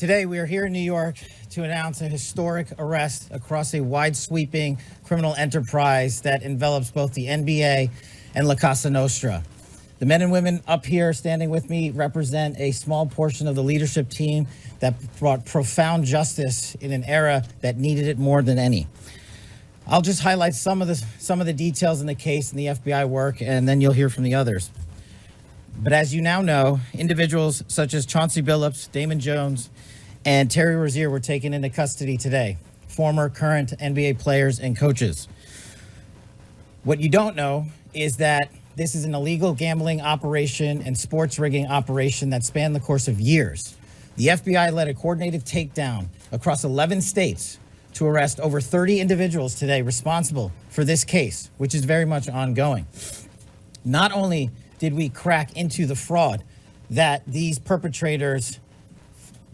Today, we are here in New York to announce a historic arrest across a wide-sweeping criminal enterprise that envelops both the NBA and La Casa Nostra. The men and women up here standing with me represent a small portion of the leadership team that brought profound justice in an era that needed it more than any. I'll just highlight some of the details in the case and the FBI work, and then you'll hear from the others. But as you now know, individuals such as Chauncey Billups, Damon Jones, and Terry Rozier were taken into custody today, former, current NBA players and coaches. What you don't know is that this is an illegal gambling operation and sports rigging operation that spanned the course of years. The FBI led a coordinated takedown across 11 states to arrest over 30 individuals today responsible for this case, which is very much ongoing. Not only did we crack into the fraud that these perpetrators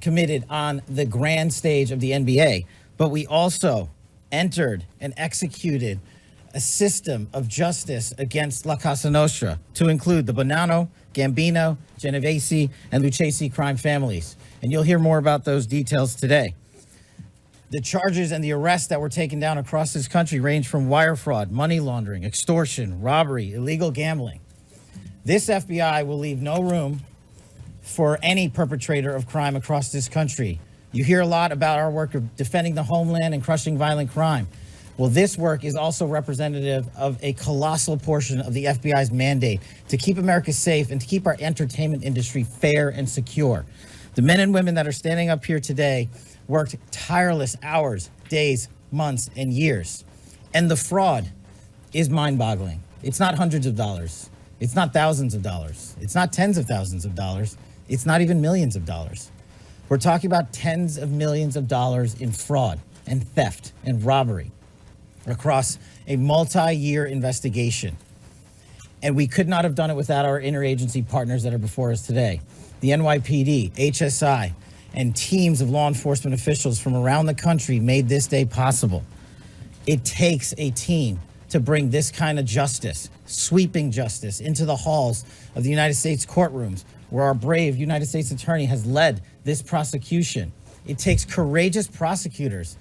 committed on the grand stage of the NBA, but we also entered and executed a system of justice against La Casa Nostra to include the Bonanno, Gambino, Genovese, and Lucchese crime families. And you'll hear more about those details today. The charges and the arrests that were taken down across this country range from wire fraud, money laundering, extortion, robbery, illegal gambling. This FBI will leave no room for any perpetrator of crime across this country. You hear a lot about our work of defending the homeland and crushing violent crime. Well, this work is also representative of a colossal portion of the FBI's mandate to keep America safe and to keep our entertainment industry fair and secure. The men and women that are standing up here today worked tireless hours, days, months, and years. And the fraud is mind-boggling. It's not hundreds of dollars. It's not thousands of dollars. It's not tens of thousands of dollars. It's not even millions of dollars. We're talking about tens of millions of dollars in fraud and theft and robbery across a multi-year investigation. And we could not have done it without our interagency partners that are before us today. The NYPD, HSI, and teams of law enforcement officials from around the country made this day possible. It takes a team to bring this kind of justice, sweeping justice, into the halls of the United States courtrooms, where our brave United States attorney has led this prosecution. It takes courageous prosecutors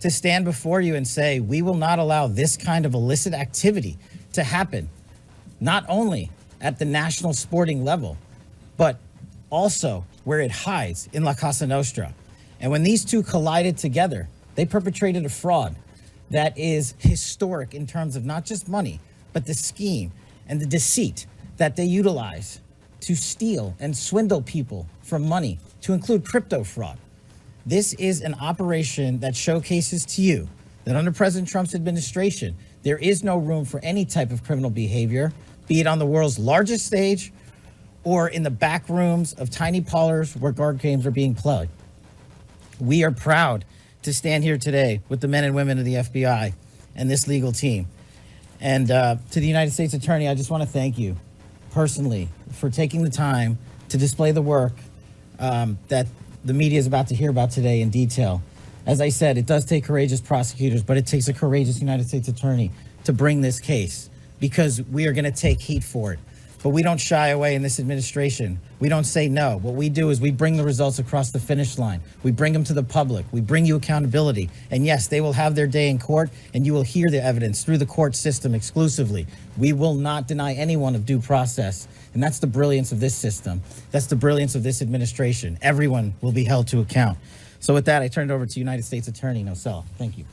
to stand before you and say, we will not allow this kind of illicit activity to happen, not only at the national sporting level, but also where it hides in La Casa Nostra. And when these two collided together, they perpetrated a fraud that is historic in terms of not just money, but the scheme and the deceit that they utilize to steal and swindle people from money, to include crypto fraud. This is an operation that showcases to you that under President Trump's administration, there is no room for any type of criminal behavior, be it on the world's largest stage or in the back rooms of tiny parlors where card games are being played. We are proud to stand here today with the men and women of the FBI and this legal team. And to the United States Attorney, I just want to thank you personally for taking the time to display the work that the media is about to hear about today in detail. As I said, it does take courageous prosecutors, but it takes a courageous United States Attorney to bring this case, because we are going to take heat for it. But we don't shy away in this administration. We don't say no. What we do is we bring the results across the finish line. We bring them to the public. We bring you accountability. And yes, they will have their day in court, and you will hear the evidence through the court system exclusively. We will not deny anyone of due process. And that's the brilliance of this system. That's the brilliance of this administration. Everyone will be held to account. So with that, I turn it over to United States Attorney Nosella. Thank you.